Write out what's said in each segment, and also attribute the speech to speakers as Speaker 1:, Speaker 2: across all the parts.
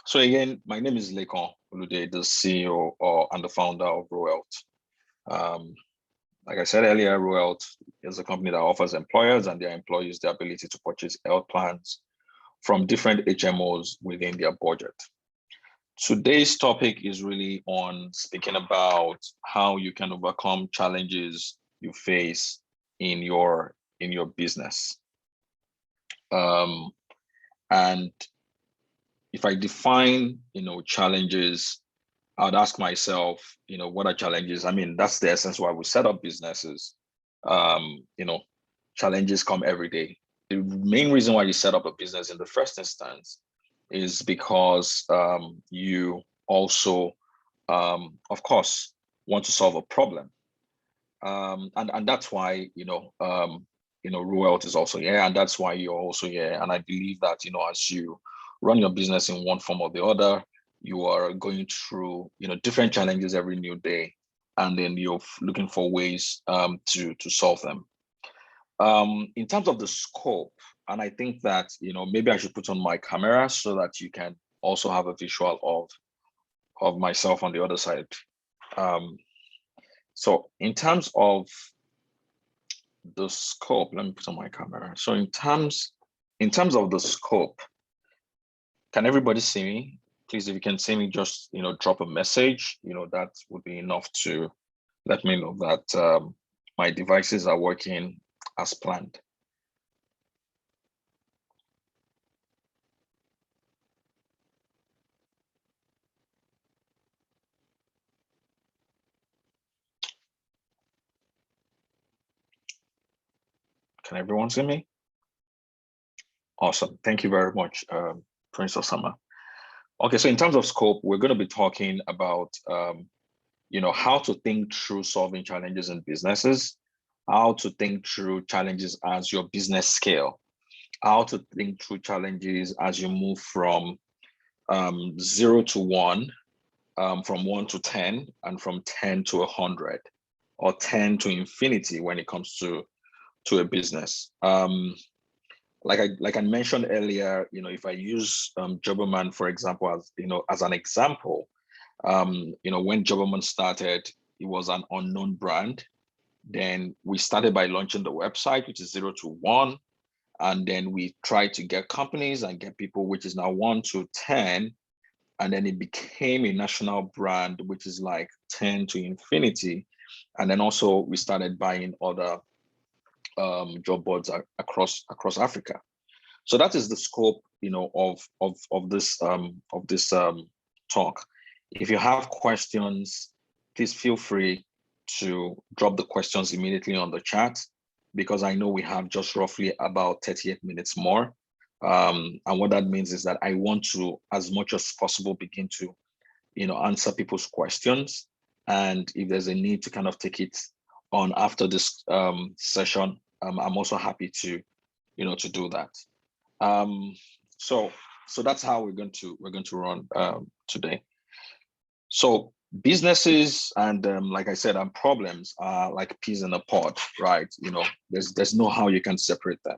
Speaker 1: So again, my name is Lekan Olude, the CEO and the founder of roHealth. Um, like I said earlier, roHealth is a company that offers employers and their employees the ability to purchase health plans from different HMOs within their budget. Today's topic is really on speaking about how you can overcome challenges you face in your business. Um, and if I define, challenges, I'd ask myself, what are challenges? I mean, that's the essence why we set up businesses. Um, you know, Challenges come every day. The main reason why you set up a business in the first instance is because you also, of course, want to solve a problem. And that's why, roHealth is also here, and that's why you're also here. And I believe that, as you run your business in one form or the other, you are going through, different challenges every new day, and then you're looking for ways to solve them. In terms of the scope, and I think that, maybe I should put on my camera so that you can also have a visual of myself on the other side. Um, so in terms of the scope, let me put on my camera. So in terms of the scope, can everybody see me? Please, if you can see me, just drop a message. That would be enough to let me know that my devices are working as planned. Can everyone see me? Awesome. Thank you very much, Prince Osama. Okay, so in terms of scope, we're going to be talking about how to think through solving challenges in businesses, how to think through challenges as your business scale, how to think through challenges as you move from 0 to 1, from 1 to 10, and from 10 to 100, or 10 to infinity when it comes to a business. Like I mentioned earlier, if I use Jobberman, for example, as an example, when Jobberman started, it was an unknown brand. Then we started by launching the website, which is 0 to 1. And then we tried to get companies and get people, which is now 1 to 10. And then it became a national brand, which is like 10 to infinity. And then also we started buying other job boards across Africa. So that is the scope, of this talk. If you have questions, please feel free to drop the questions immediately on the chat, because I know we have just roughly about 38 minutes more. And what that means is that I want to, as much as possible, begin to, answer people's questions. And if there's a need to kind of take it on after this session, I'm also happy to, to do that. Um, so that's how we're going to run today. So businesses and like I said, problems are like peas in a pod, right? There's no how you can separate them.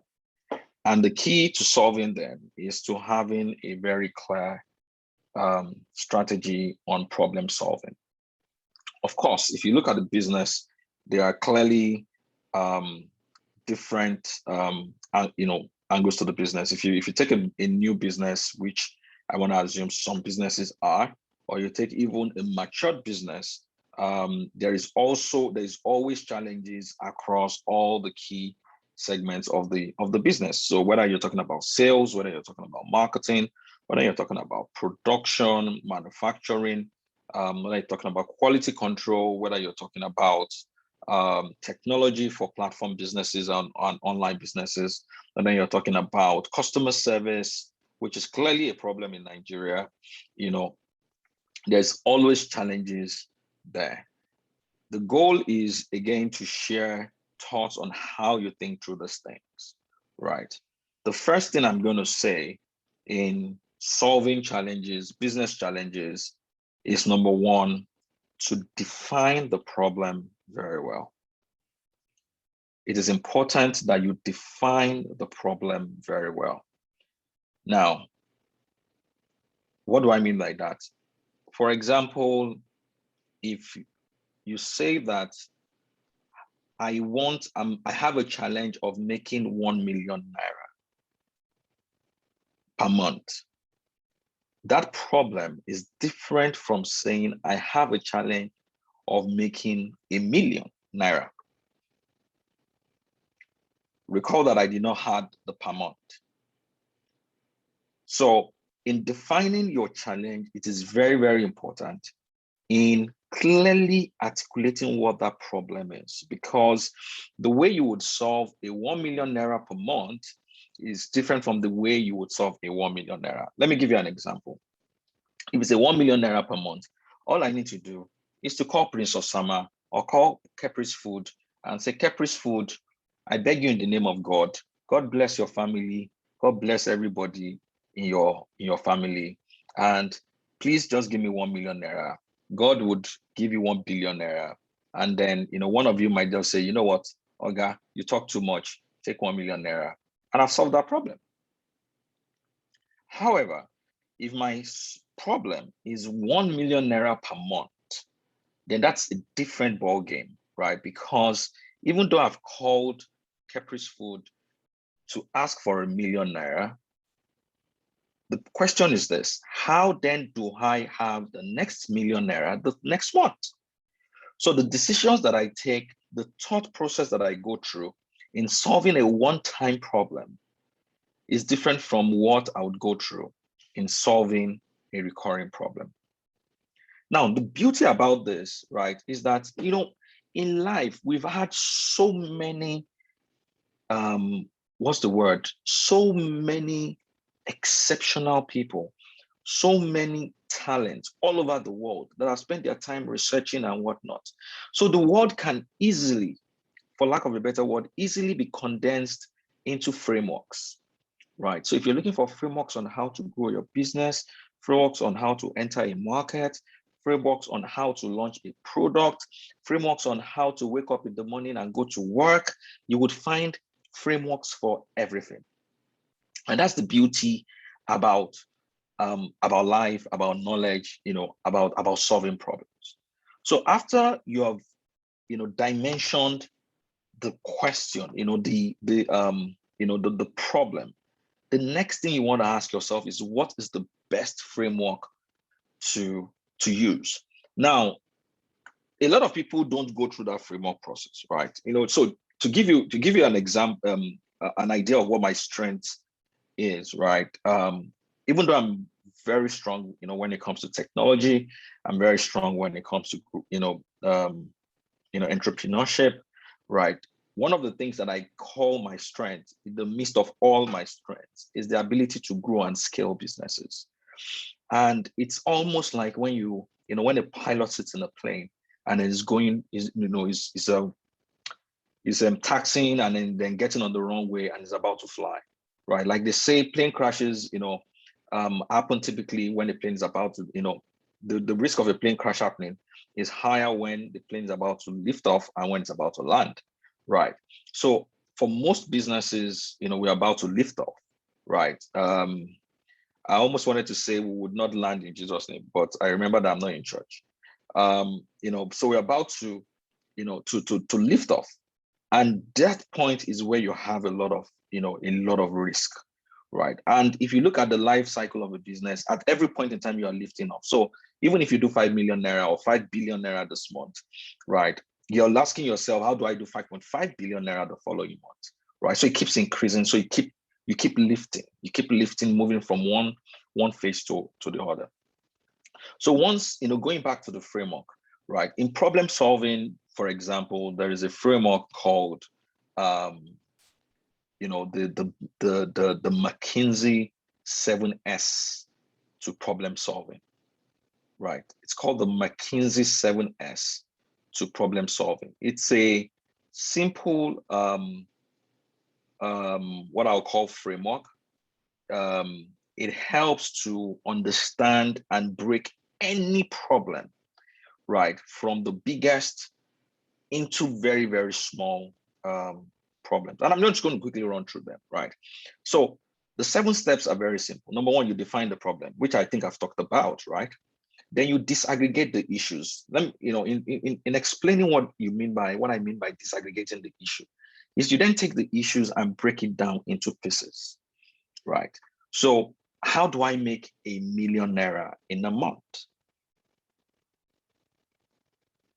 Speaker 1: And the key to solving them is to having a very clear strategy on problem solving. Of course, if you look at the business, there are clearly different angles to the business. If you take a new business, which I want to assume some businesses are, or you take even a matured business, there's always challenges across all the key segments of the business. So whether you're talking about sales, whether you're talking about marketing, whether you're talking about production, manufacturing, whether you're talking about quality control, whether you're talking about technology for platform businesses and online businesses, and then you're talking about customer service, which is clearly a problem in Nigeria. There's always challenges there. The goal is, again, to share thoughts on how you think through these things, right? The first thing I'm going to say in solving challenges, business challenges, is number one, to define the problem very well. It is important that you define the problem very well. Now, What do I mean by that? For example, if you say that I have a challenge of making 1 million naira per month. That problem is different from saying I have a challenge of making 1 million naira. Recall that I did not have the per month. So in defining your challenge, it is very, very important in clearly articulating what that problem is, because the way you would solve a 1 million naira per month is different from the way you would solve a 1 million naira. Let me give you an example. If it's a 1 million naira per month, all I need to do is to call Prince Osama or call Caprice Food and say, Caprice Food, I beg you in the name of God, God bless your family, God bless everybody in your family, and please just give me 1 million naira. God would give you 1 billion naira. And then, one of you might just say, you know what, Oga, you talk too much, take 1 million naira. And I've solved that problem. However, if my problem is 1 million naira per month, then that's a different ball game, right? Because even though I've called Caprice Food to ask for 1 million naira, the question is this: how then do I have the next million naira the next month? So the decisions that I take, the thought process that I go through in solving a one-time problem is different from what I would go through in solving a recurring problem. Now, the beauty about this, right, is that, in life, we've had so many, so many exceptional people, so many talents all over the world that have spent their time researching and whatnot. So the world can easily, for lack of a better word, easily be condensed into frameworks, right? So if you're looking for frameworks on how to grow your business, frameworks on how to enter a market, frameworks on how to launch a product, frameworks on how to wake up in the morning and go to work, you would find frameworks for everything. And that's the beauty about life, about knowledge, about solving problems. So after you have, dimensioned the question, the problem, the next thing you want to ask yourself is, what is the best framework to use? Now, a lot of people don't go through that framework process, right? So to give you an example, an idea of what my strength is, right? Even though I'm very strong, when it comes to technology, I'm very strong when it comes to, entrepreneurship, right? One of the things that I call my strength in the midst of all my strengths is the ability to grow and scale businesses. And it's almost like when when a pilot sits in a plane and is taxiing and then getting on the wrong way and is about to fly, right? Like they say, plane crashes, happen typically when the plane is about to, the risk of a plane crash happening is higher when the plane is about to lift off and when it's about to land, right? So for most businesses, we're about to lift off, right? I almost wanted to say we would not land in Jesus' name, but I remember that I'm not in church. So we're about to, to lift off. And that point is where you have a lot of risk, right? And if you look at the life cycle of a business, at every point in time you are lifting off. So even if you do 5 million naira or 5 billion naira this month, right? You're asking yourself, how do I do 5.5 billion naira the following month, right? So it keeps increasing. So you keep lifting, moving from one phase to the other. So once, going back to the framework, right? In problem solving, for example, there is a framework called, the McKinsey 7S to problem solving, right? It's called the McKinsey 7S to problem solving. It's a simple, what I'll call framework. It helps to understand and break any problem, right, from the biggest into very, very small problems. And I'm just going to quickly run through them, right? So The 7 steps are very simple. Number one, you define the problem, which I think I've talked about, right? Then you disaggregate the issues. Then, in explaining what I mean by disaggregating the issue, is you then take the issues and break it down into pieces, right? So how do I make ₦1,000,000 in a month?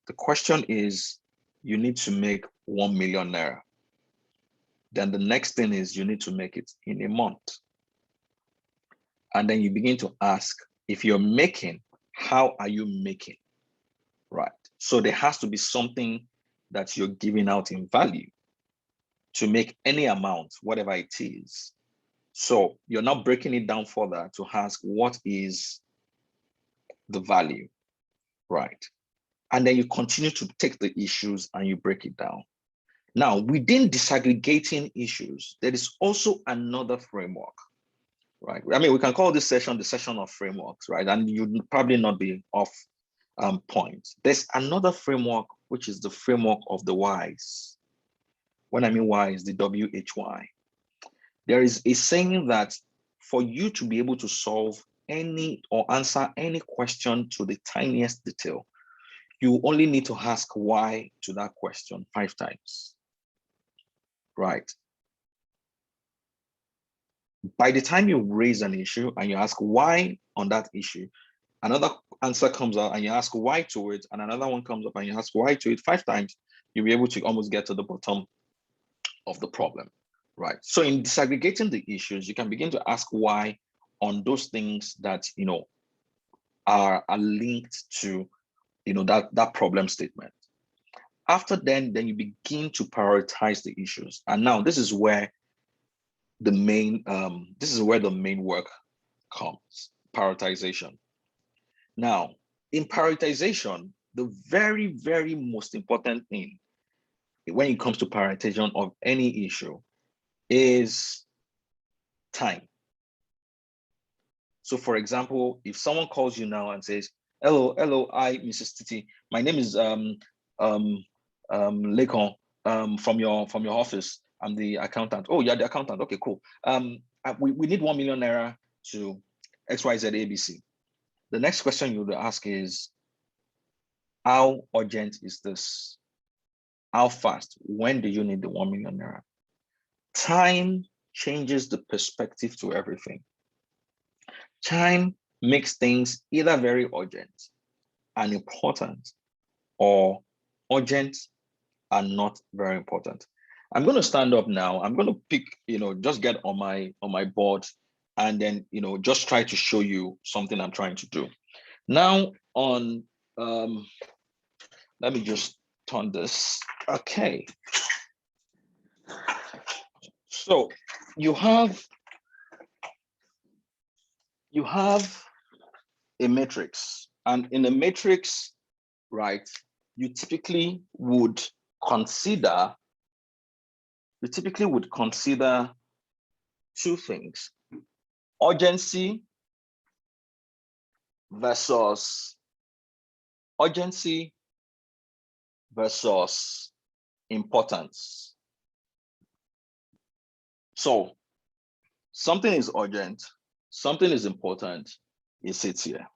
Speaker 1: The question is, you need to make ₦1,000,000. Then the next thing is you need to make it in a month. And then you begin to ask, if you're making, how are you making, right? So there has to be something that you're giving out in value to make any amount, whatever it is. So you're now breaking it down further to ask, what is the value, right? And then you continue to take the issues and you break it down. Now, within disaggregating issues, there is also another framework, right? I mean, we can call this session the session of frameworks, right? And you'd probably not be off point. There's another framework, which is the framework of the whys. When I mean why, is the WHY. There is a saying that for you to be able to solve any or answer any question to the tiniest detail, you only need to ask why to that question 5 times, right? By the time you raise an issue and you ask why on that issue, another answer comes out and you ask why to it, and another one comes up and you ask why to it 5 times, you'll be able to almost get to the bottom of the problem, right? So in disaggregating the issues, you can begin to ask why on those things that, are linked to, that problem statement. After then you begin to prioritize the issues. And now this is where the main work comes, prioritization. Now, in prioritization, the very, very most important thing when it comes to prioritization of any issue is time. So for example, if someone calls you now and says, hello, hi, Mrs. Titi, my name is Lekan from your office. I'm the accountant. Oh, you're the accountant. Okay, cool. We need ₦1,000,000 to XYZ ABC. The next question you would ask is, how urgent is this? How fast? When do you need the ₦1,000,000? Time changes the perspective to everything. Time makes things either very urgent and important, or urgent and not very important. I'm going to stand up now. I'm going to pick, just get on my board and then, just try to show you something I'm trying to do. Now on, let me just turn this. Okay. So you have a matrix, and in a matrix, right, you typically would consider 2 things: urgency versus importance. So something is urgent, something is important, it sits here.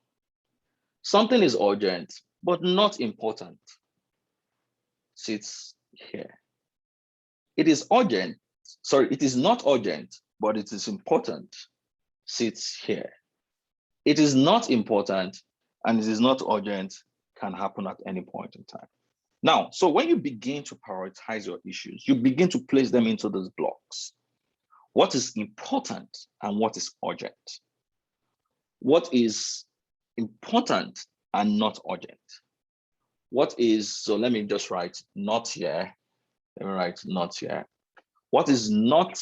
Speaker 1: Something is urgent, but not important, sits here. It is urgent, sorry, it is not urgent, but it is important, sits here. It is not important and it is not urgent, can happen at any point in time. Now, so when you begin to prioritize your issues, you begin to place them into those blocks. What is important and what is urgent? What is important and not urgent? What is, so let me just write not here. Let me write not here. What is not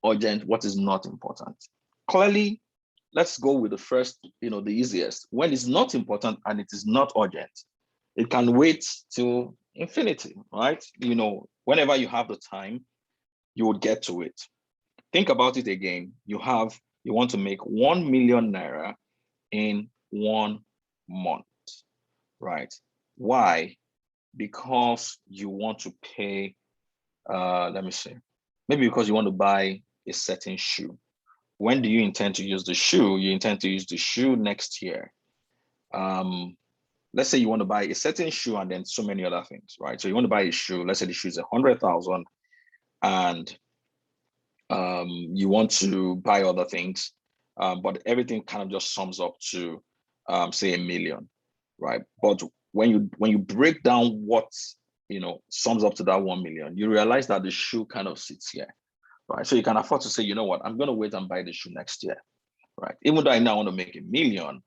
Speaker 1: urgent? What is not important? Clearly, let's go with the first, the easiest. When it's not important and it is not urgent, it can wait till infinity, right? Whenever you have the time, you would get to it. Think about it again. You want to make ₦1,000,000 in 1 month, right? Why? Because you want to pay, let me see, maybe because you want to buy a certain shoe, when do you intend to use the shoe? You intend to use the shoe next year. Let's say you want to buy a certain shoe and then so many other things, right? So you want to buy a shoe. Let's say the shoe is 100,000, and you want to buy other things, but everything kind of just sums up to say $1 million, right? But when you break down what sums up to that 1 million, you realize that the shoe kind of sits here, right? So you can afford to say, you know what, I'm going to wait and buy the shoe next year, right? Even though I now want to make $1 million,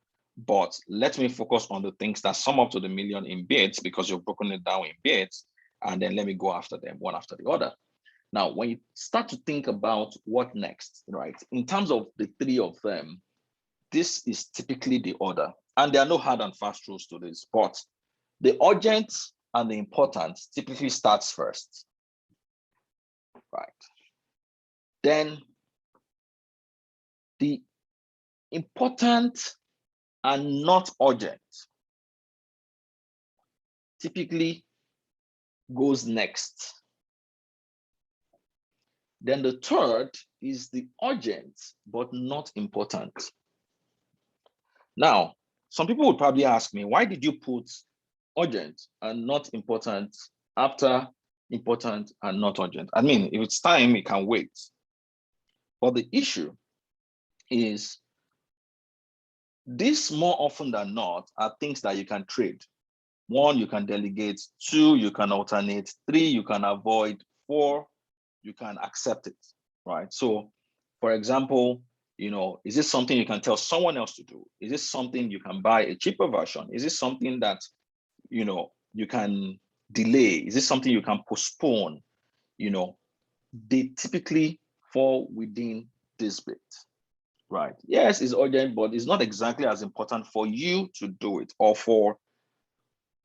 Speaker 1: but let me focus on the things that sum up to the million in bits, because you've broken it down in bits, and then let me go after them one after the other. Now, when you start to think about what next, right? In terms of the three of them, this is typically the order. And there are no hard and fast rules to this, but the urgent and the important typically starts first, right? Then the important and not urgent typically goes next. Then the third is the urgent but not important. Now, some people would probably ask me, why did you put urgent and not important after important and not urgent? I mean, if it's time, it can wait. But the issue is, this more often than not are things that you can trade. 1, you can delegate. 2, you can alternate. 3, you can avoid. 4, you can accept it, right? So, for example, is this something you can tell someone else to do? Is this something you can buy a cheaper version? Is this something that, you can delay? Is this something you can postpone? They typically fall within this bit, right? Yes, it's urgent, but it's not exactly as important for you to do it, or for,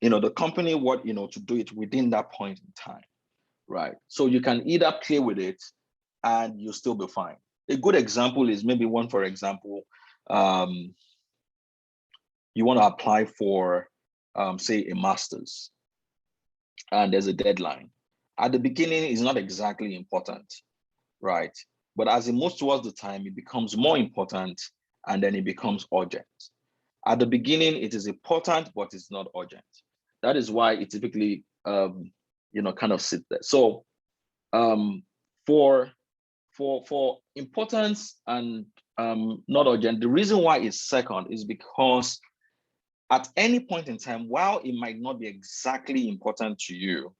Speaker 1: the company, to do it within that point in time, right? So you can either play with it and you'll still be fine. A good example is maybe one, for example, you want to apply for, say, a master's, and there's a deadline. At the beginning, it's not exactly important, right? But as it moves towards the time, it becomes more important, and then it becomes urgent. At the beginning, it is important, but it's not urgent. That is why it typically, kind of sit there. So for importance and not urgent, the reason why it's second is because at any point in time, while it might not be exactly important to you,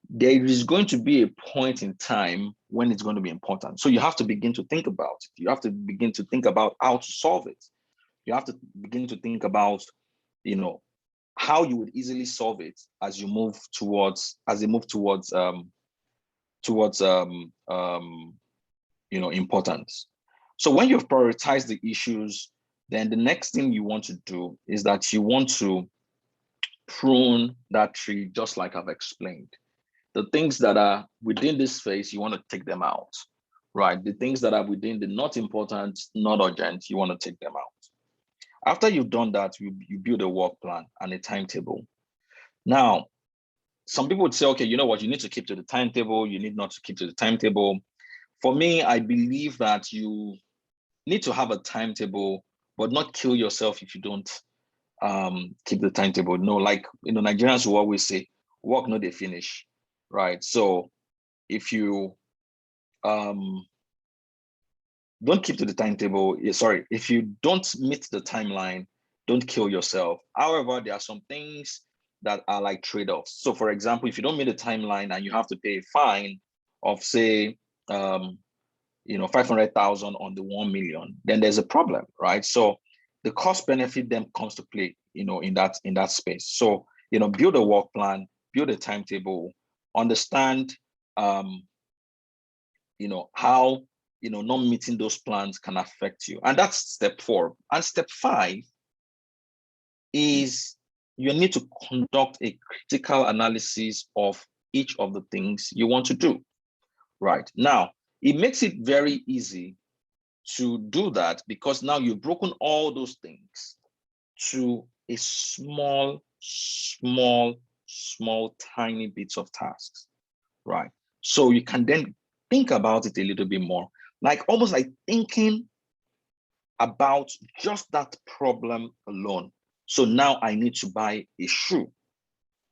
Speaker 1: there is going to be a point in time when it's going to be important. So you have to begin to think about it. You have to begin to think about how to solve it. You have to begin to think about, how you would easily solve it as you move towards, importance. So when you've prioritized the issues, then the next thing you want to do is that you want to prune that tree, just like I've explained. The things that are within this phase, you want to take them out, right? The things that are within the not important, not urgent, you want to take them out. After you've done that, you build a work plan and a timetable. Now, some people would say, okay, you know what, you need to keep to the timetable, you need not to keep to the timetable. For me, I believe that you need to have a timetable, but not kill yourself if you don't keep the timetable. No, like, Nigerians will always say, work no dey finish, right? So if you don't keep to the timetable, if you don't meet the timeline, don't kill yourself. However, there are some things that are like trade-offs. So for example, if you don't meet the timeline and you have to pay a fine of, say, 500,000 on the 1 million, then there's a problem, right? So the cost benefit then comes to play, in that space. So, build a work plan, build a timetable, understand, how, not meeting those plans can affect you. And that's step 4. And step 5 is you need to conduct a critical analysis of each of the things you want to do, right? Now, it makes it very easy to do that because now you've broken all those things to a small, tiny bits of tasks, right? So you can then think about it a little bit more, like almost like thinking about just that problem alone. So now I need to buy a shoe,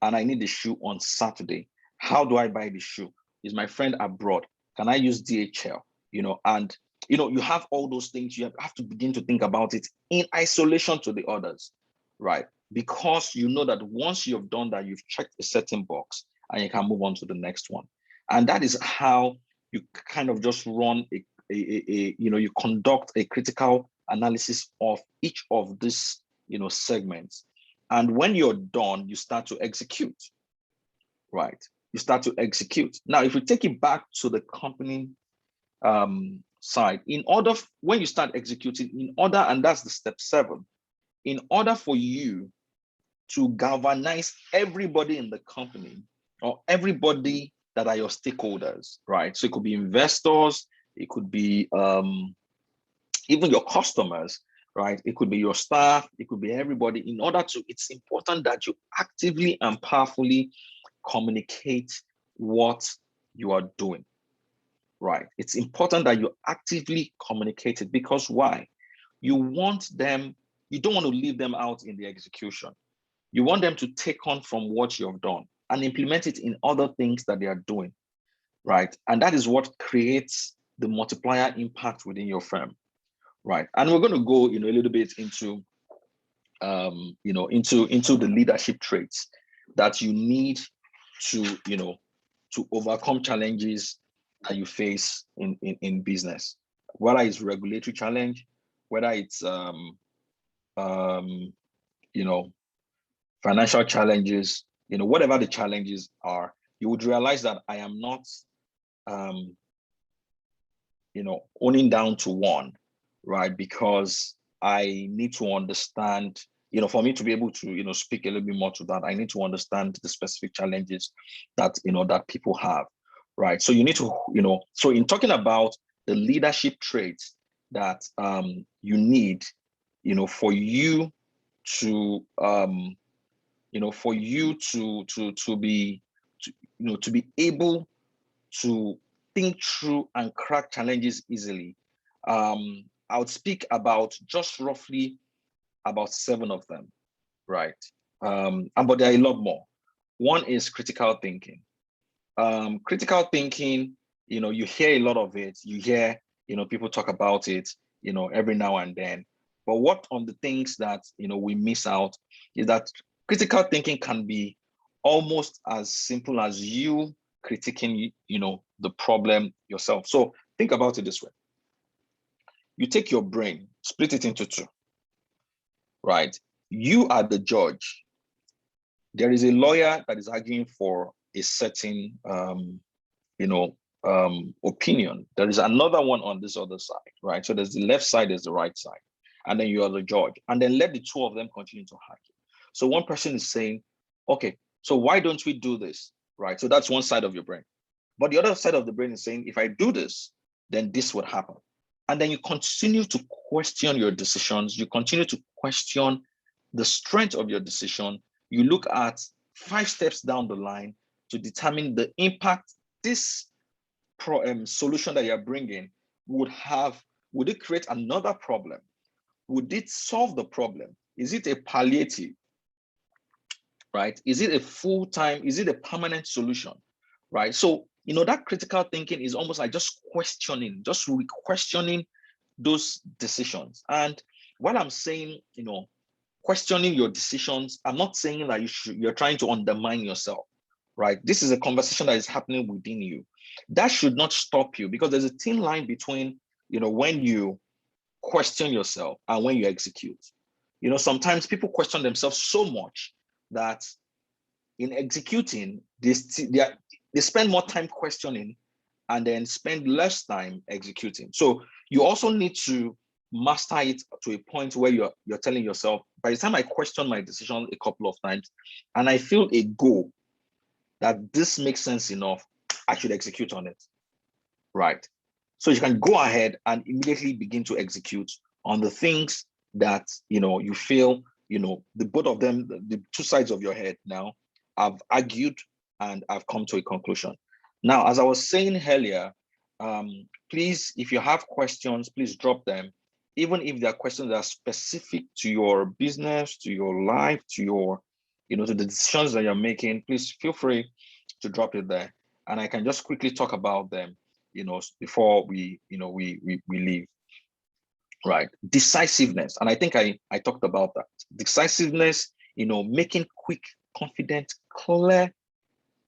Speaker 1: and I need the shoe on Saturday. How do I buy the shoe? Is my friend abroad? Can I use DHL? And you have all those things. You have to begin to think about it in isolation to the others, right? Because you know that once you've done that, you've checked a certain box and you can move on to the next one. And that is how you kind of just run you conduct a critical analysis of each of these, segments. And when you're done, you start to execute, right? You start to execute. Now, if we take it back to the company side, when you start executing, and that's the step 7, in order for you to galvanize everybody in the company or everybody that are your stakeholders, right? So it could be investors, it could be even your customers, right? It could be your staff, it could be everybody. It's important that you actively and powerfully communicate what you are doing, right? It's important that you actively communicate it, because why? You don't want to leave them out in the execution. You want them to take on from what you've done and implement it in other things that they are doing, right? And that is what creates the multiplier impact within your firm, right? And we're going to go, a little bit into, into the leadership traits that you need to, to overcome challenges that you face in business, whether it's regulatory challenge, whether it's, financial challenges, whatever the challenges are, you would realize that I am not, owning down to one, right? Because I need to understand, for me to be able to, speak a little bit more to that, I need to understand the specific challenges that, that people have, right? So you need to, so in talking about the leadership traits that you need, for you to, for you to be, to be able to think through and crack challenges easily. I would speak about just roughly about 7 of them, right? But there are a lot more. One is critical thinking. Critical thinking, you hear a lot of it. You hear, people talk about it, every now and then. But what on the things that, we miss out is that critical thinking can be almost as simple as you critiquing, the problem yourself. So think about it this way. You take your brain, split it into 2, right? You are the judge. There is a lawyer that is arguing for a certain, opinion. There is another one on this other side, right? So there's the left side, there's the right side. And then you are the judge. And then let the 2 of them continue to argue. So one person is saying, okay, so why don't we do this, right? So that's one side of your brain. But the other side of the brain is saying, if I do this, then this would happen. And then you continue to question your decisions. You continue to question the strength of your decision. You look at 5 steps down the line to determine the impact this solution that you're bringing would have. Would it create another problem? Would it solve the problem? Is it a palliative, right? Is it a full-time? Is it a permanent solution, right? So, that critical thinking is almost like just questioning those decisions. And while I'm saying, questioning your decisions, I'm not saying that you're trying to undermine yourself, right? This is a conversation that is happening within you. That should not stop you, because there's a thin line between, when you question yourself and when you execute. Sometimes people question themselves so much that in executing, they spend more time questioning and then spend less time executing. So you also need to master it to a point where you're telling yourself, by the time I question my decision a couple of times and I feel a goal that this makes sense enough, I should execute on it, right? So you can go ahead and immediately begin to execute on the things that, you feel, the both of them, the 2 sides of your head now, have argued and have come to a conclusion. Now, as I was saying earlier, please, if you have questions, please drop them. Even if there are questions that are specific to your business, to your life, to your, to the decisions that you're making, please feel free to drop it there. And I can just quickly talk about them, before we leave. Right. Decisiveness. And I think I talked about that. Decisiveness, making quick, confident, clear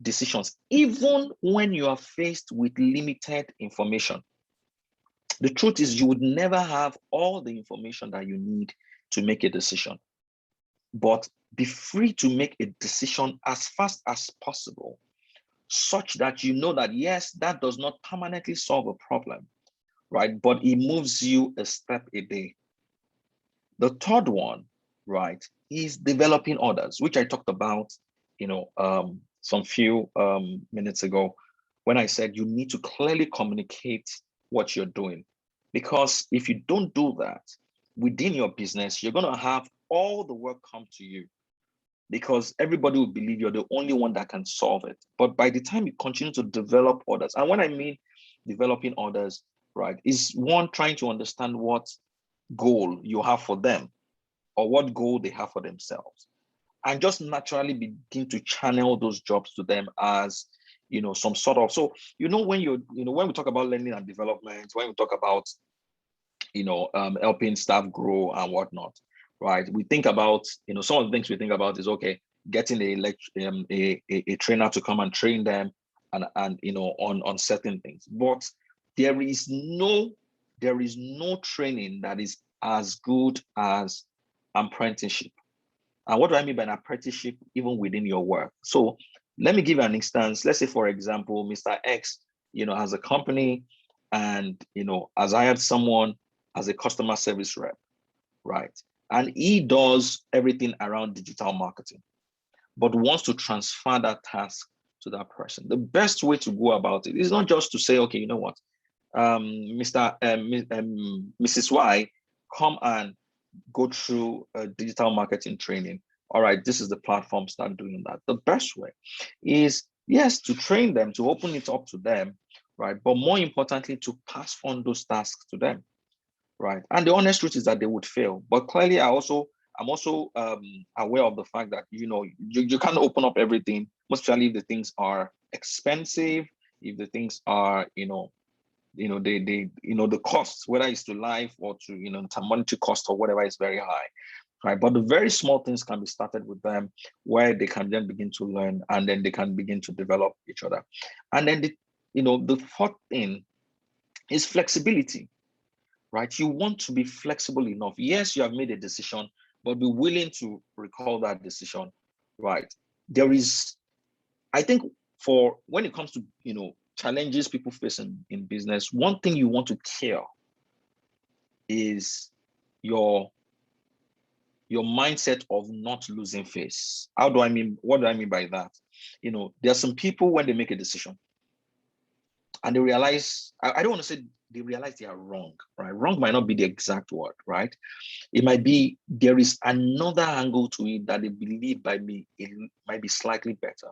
Speaker 1: decisions, even when you are faced with limited information. The truth is, you would never have all the information that you need to make a decision, but be free to make a decision as fast as possible, such that you know that, yes, that does not permanently solve a problem, right? But it moves you a step a day. The third one, right, is developing others, which I talked about, some few minutes ago, when I said you need to clearly communicate what you're doing. Because if you don't do that within your business, you're going to have all the work come to you, because everybody will believe you're the only one that can solve it. But by the time you continue to develop others, and when I mean developing others, right, is one, trying to understand what goal you have for them or what goal they have for themselves, and just naturally begin to channel those jobs to them as some sort of, so when when we talk about learning and development, when we talk about helping staff grow and whatnot, right, we think about some of the things we think about is, okay, getting a trainer to come and train them and on certain things. But there is no training that is as good as apprenticeship. And what do I mean by an apprenticeship? Even within your work. So let me give you an instance. Let's say, for example, Mr. X, has a company and, has hired someone as a customer service rep, right? And he does everything around digital marketing, but wants to transfer that task to that person. The best way to go about it is not just to say, okay, you know what, Mrs. Y, come and go through digital marketing training. All right, this is the platform, start doing that. The best way is, yes, to train them, to open it up to them, right? But more importantly, to pass on those tasks to them, right? And the honest truth is that they would fail. But clearly, I'm also aware of the fact that, you can't open up everything, most especially if the things are expensive, if the things are, the costs, whether it's to life or to, to monetary cost or whatever, is very high, right? But the very small things can be started with them, where they can then begin to learn, and then they can begin to develop each other. And then the fourth thing is flexibility, right? You want to be flexible enough. Yes, you have made a decision, but be willing to recall that decision, right? There is, I think, for when it comes to, challenges people face in business, one thing you want to kill is your mindset of not losing face. What do I mean by that? There are some people, when they make a decision and they realize, I don't want to say they realize they are wrong, right? Wrong might not be the exact word, right? It might be there is another angle to it that they believe it might be slightly better,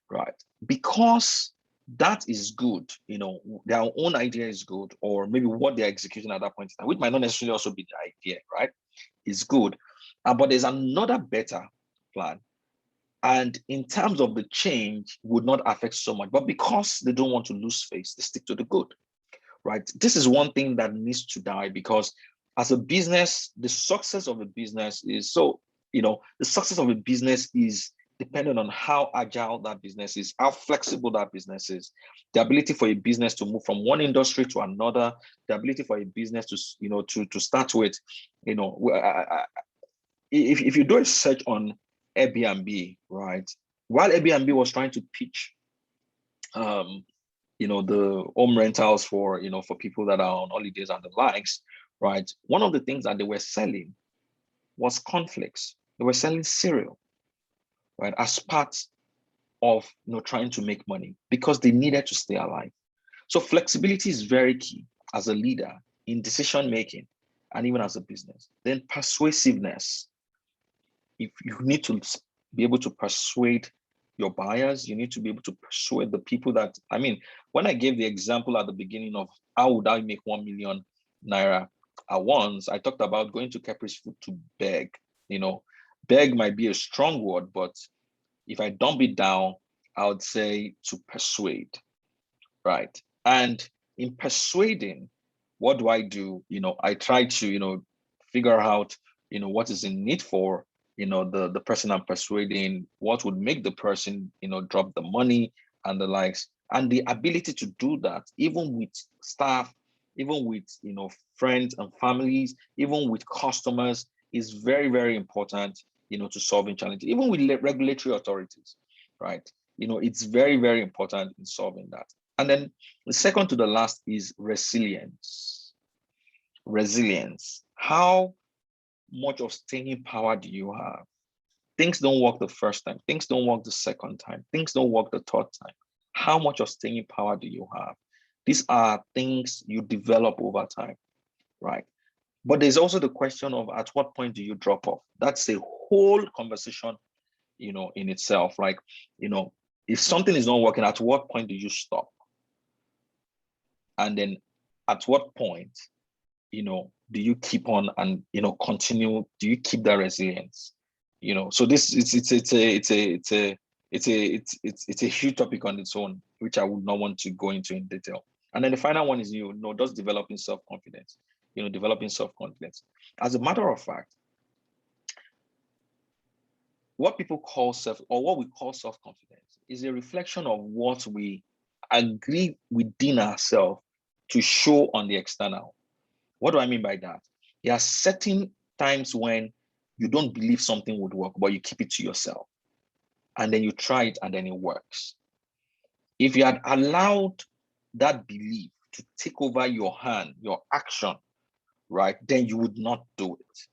Speaker 1: right? Because that is good, their own idea is good, or maybe what they're executing at that point in time, which might not necessarily also be the idea, right, is good. But there's another better plan. And in terms of the change, would not affect so much. But because they don't want to lose face, they stick to the good, right? This is one thing that needs to die, because as a business, the success of a business is the success of a business is dependent on how agile that business is, how flexible that business is, the ability for a business to move from one industry to another, the ability for a business to start with, if you do a search on Airbnb, right, while Airbnb was trying to pitch the home rentals for people that are on holidays and the likes, right, one of the things that they were selling was cornflakes. They were selling cereal, right, as part of trying to make money, because they needed to stay alive. So flexibility is very key as a leader in decision making, and even as a business. Then persuasiveness. If you need to be able to persuade your buyers. You need to be able to persuade the people that, I mean, when I gave the example at the beginning of how would I make 1 million naira at once, I talked about going to Capri's Food to beg. Beg might be a strong word, but if I dumb it down, I would say to persuade, right? And in persuading, what do? I try to, figure out, what is in need for, the person I'm persuading, what would make the person, drop the money and the likes, and the ability to do that, even with staff, even with, friends and families, even with customers, is very, very important, to solving challenges, even with regulatory authorities, right? It's very, very important in solving that. And then the second to the last is resilience. Resilience. How much of staying power do you have? Things don't work the first time. Things don't work the second time. Things don't work the third time. How much of staying power do you have? These are things you develop over time, right? But there's also the question of at what point do you drop off? That's a whole conversation, in itself. Like, if something is not working, at what point do you stop? And then at what point, do you keep on and, continue? Do you keep that resilience? So this it's a huge topic on its own, which I would not want to go into in detail. And then the final one is, just developing self-confidence, developing self-confidence. As a matter of fact, what we call self-confidence is a reflection of what we agree within ourselves to show on the external. What do I mean by that? There are certain times when you don't believe something would work, but you keep it to yourself. And then you try it and then it works. If you had allowed that belief to take over your hand, your action, right, then you would not do it.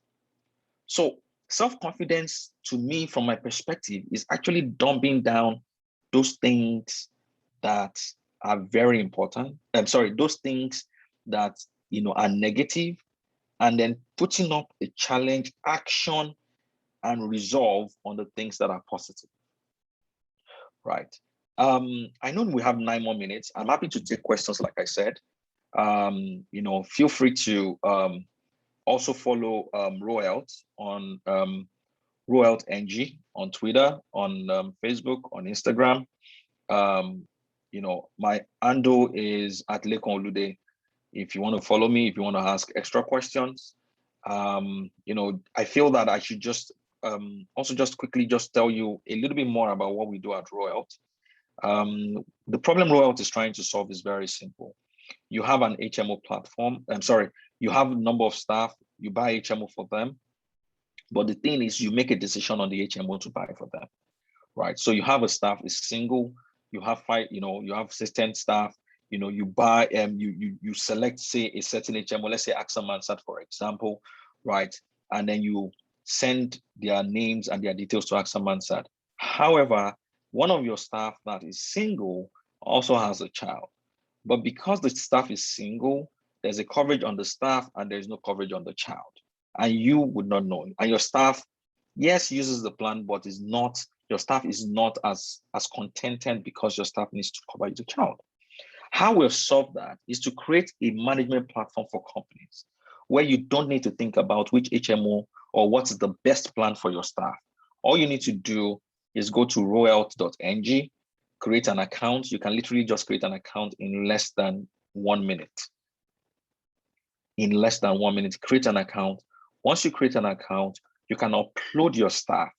Speaker 1: So self-confidence, to me, from my perspective, is actually dumbing down those things that are very important. Those things that, are negative, and then putting up a challenge, action, and resolve on the things that are positive, right? I know we have 9 more minutes. I'm happy to take questions, like I said. Feel free to also follow roHealth on roHealth NG on Twitter, on Facebook, on Instagram. My handle is at Lekan Olude. If you want to follow me, if you want to ask extra questions, I feel that I should just also just quickly just tell you a little bit more about what we do at roHealth. The problem roHealth is trying to solve is very simple. You have an HMO platform. You have a number of staff, you buy HMO for them. But the thing is, you make a decision on the HMO to buy for them, right? So you have a staff is single, you have 5, you have assistant staff, you buy, you select, say, a certain HMO, let's say AXA Mansard, for example, right? And then you send their names and their details to AXA Mansard. However, one of your staff that is single also has a child. But because the staff is single, there's a coverage on the staff and there's no coverage on the child. And you would not know. And your staff, yes, uses the plan, but your staff is not as contented because your staff needs to cover the child. How we'll solve that is to create a management platform for companies where you don't need to think about which HMO or what's the best plan for your staff. All you need to do is go to roHealth.ng, create an account. You can literally just create an account in less than 1 minute. In less than 1 minute, create an account. Once you create an account, you can upload your staff.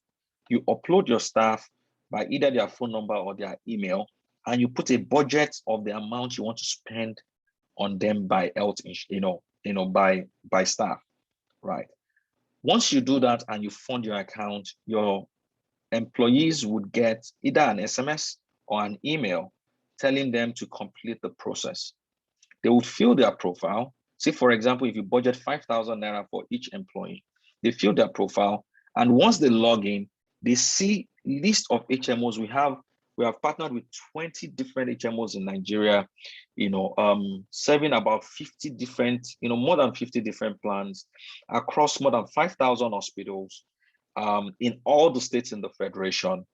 Speaker 1: You upload your staff by either their phone number or their email, and you put a budget of the amount you want to spend on them by health, by staff, right? Once you do that and you fund your account, your employees would get either an SMS or an email telling them to complete the process. They would fill their profile. Say, for example, if you budget 5,000 naira for each employee, they fill their profile, and once they log in, they see list of HMOs. We have partnered with 20 different HMOs in Nigeria, serving about 50 different, more than 50 different plans across more than 5,000 hospitals in all the states in the federation.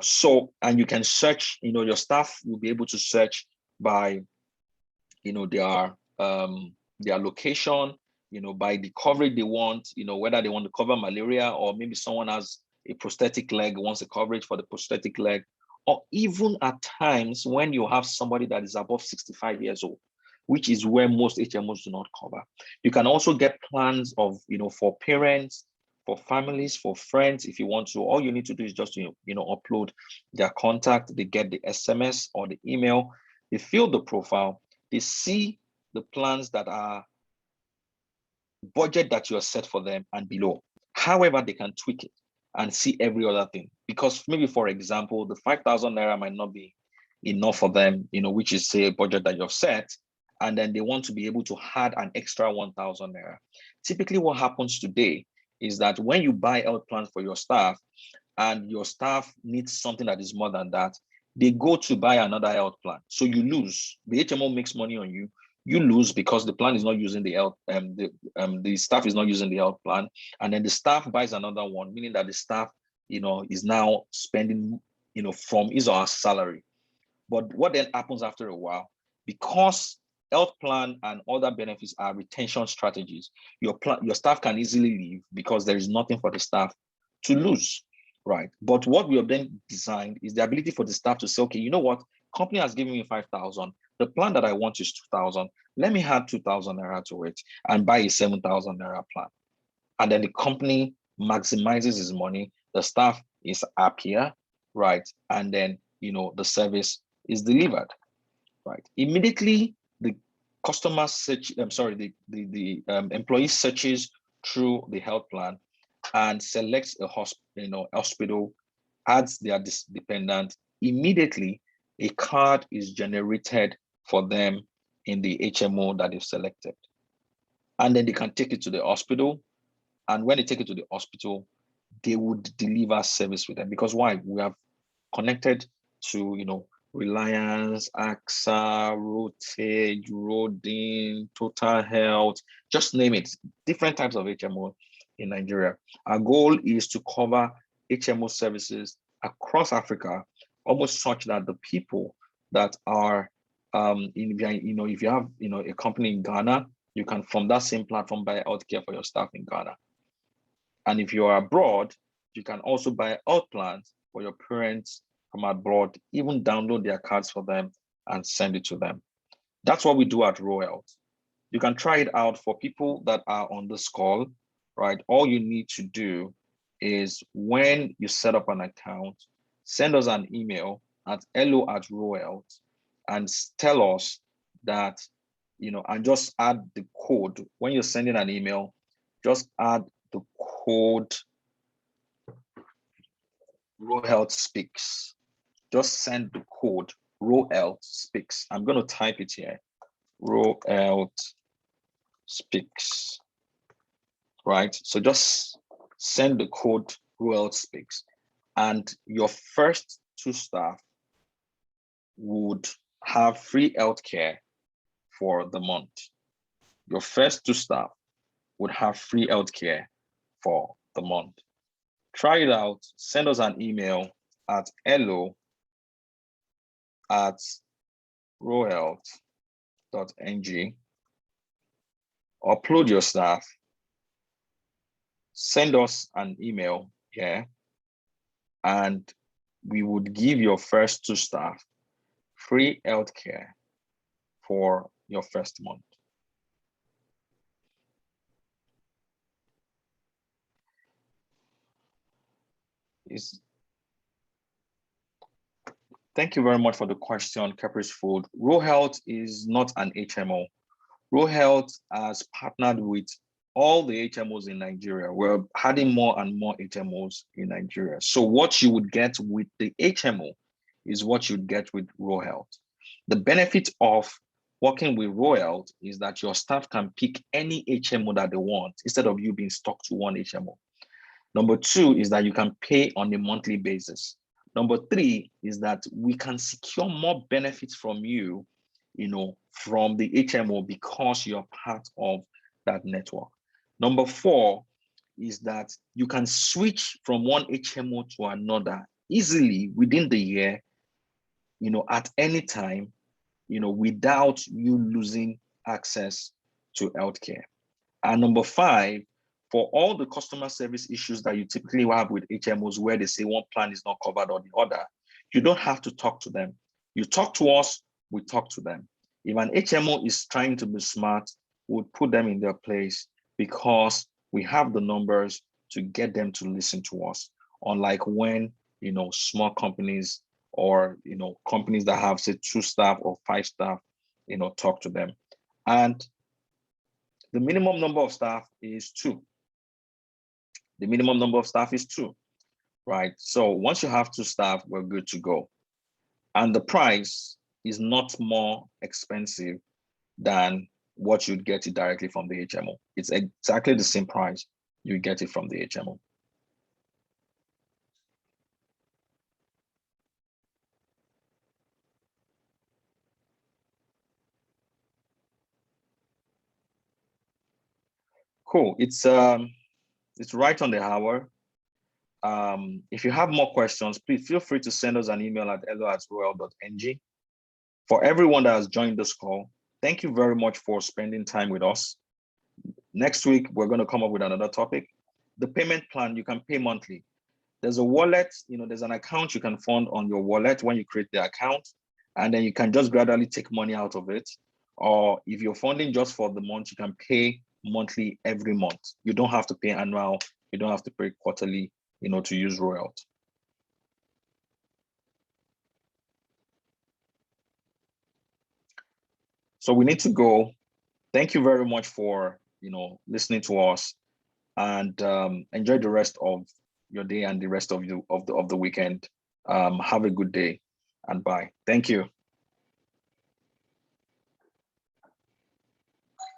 Speaker 1: So, and you can search, your staff will be able to search by, their location, by the coverage they want, whether they want to cover malaria, or maybe someone has a prosthetic leg, wants a coverage for the prosthetic leg, or even at times when you have somebody that is above 65 years old, which is where most HMOs do not cover. You can also get plans of, for parents, for families, for friends, if you want to. All you need to do is just, upload their contact, they get the SMS or the email, they fill the profile, they see the plans that are budget that you are set for them and below. However, they can tweak it and see every other thing. Because maybe, for example, the 5,000 naira might not be enough for them, which is, say, a budget that you've set, and then they want to be able to add an extra 1,000 naira. Typically, what happens today is that when you buy health plans for your staff and your staff needs something that is more than that, they go to buy another health plan. So you lose. The HMO makes money on you. You lose because the plan is not using the health, the staff is not using the health plan, and then the staff buys another one, meaning that the staff, is now spending, from his or her salary. But what then happens after a while, because health plan and other benefits are retention strategies, your staff can easily leave because there is nothing for the staff to lose, right? But what we have then designed is the ability for the staff to say, okay, you know what, company has given me 5,000. The plan that I want is 2,000. Let me add 2,000 naira to it and buy a 7,000 naira plan. And then the company maximizes his money. The staff is happier, right? And then, the service is delivered, right? Immediately, the customer search, the employee searches through the health plan and selects a hospital, adds their dependent. Immediately, a card is generated for them in the HMO that they've selected. And then they can take it to the hospital. And when they take it to the hospital, they would deliver service with them. Because why? We have connected to, Reliance, AXA, Rotage, Rodin, Total Health, just name it, different types of HMO in Nigeria. Our goal is to cover HMO services across Africa, almost such that the people that are, if you have, a company in Ghana, you can, from that same platform, buy healthcare for your staff in Ghana. And if you are abroad, you can also buy health plans for your parents from abroad, even download their cards for them and send it to them. That's what we do at roHealth. You can try it out for people that are on this call, right? All you need to do is, when you set up an account, send us an email at hello@roHealth and tell us that, and just add the code. When you're sending an email, just add the code roHealth Speaks. Just send the code roHealth Speaks. I'm going to type it here. roHealth Speaks. Right? So just send the code roHealth Speaks, and your first 2 staff would have free healthcare for the month. Your first 2 staff would have free healthcare for the month. Try it out. Send us an email at hello@roHealth.ng. Upload your staff. Send us an email here, and we would give your first 2 staff free healthcare for your first month. Thank you very much for the question, Caprice Food. roHealth is not an HMO. roHealth has partnered with all the HMOs in Nigeria. We're adding more and more HMOs in Nigeria. So what you would get with the HMO is what you'd get with roHealth. The benefit of working with roHealth is that your staff can pick any HMO that they want instead of you being stuck to one HMO. Number 2 is that you can pay on a monthly basis. Number 3 is that we can secure more benefits from you, from the HMO, because you're part of that network. Number 4 is that you can switch from one HMO to another easily within the year, at any time, without you losing access to healthcare. And number 5, for all the customer service issues that you typically have with HMOs where they say one plan is not covered or the other, you don't have to talk to them. You talk to us, we talk to them. If an HMO is trying to be smart, we'll put them in their place because we have the numbers to get them to listen to us. Unlike when, small companies or, companies that have, say, 2 staff or 5 staff, talk to them. And the minimum number of staff is 2. The minimum number of staff is 2, right? So once you have 2 staff, we're good to go. And the price is not more expensive than what you'd get it directly from the HMO. It's exactly the same price you get it from the HMO. Cool. It's right on the hour. If you have more questions, please feel free to send us an email at hello@roHealth.ng. For everyone that has joined this call, thank you very much for spending time with us. Next week, we're going to come up with another topic. The payment plan, you can pay monthly. There's a wallet, there's an account you can fund on your wallet when you create the account, and then you can just gradually take money out of it. Or if you're funding just for the month, you can pay monthly every month. You don't have to pay annual, you don't have to pay quarterly, to use roHealth. So we need to go. Thank you very much for, listening to us, and enjoy the rest of your day and the rest of the weekend. Have a good day, and bye. Thank you.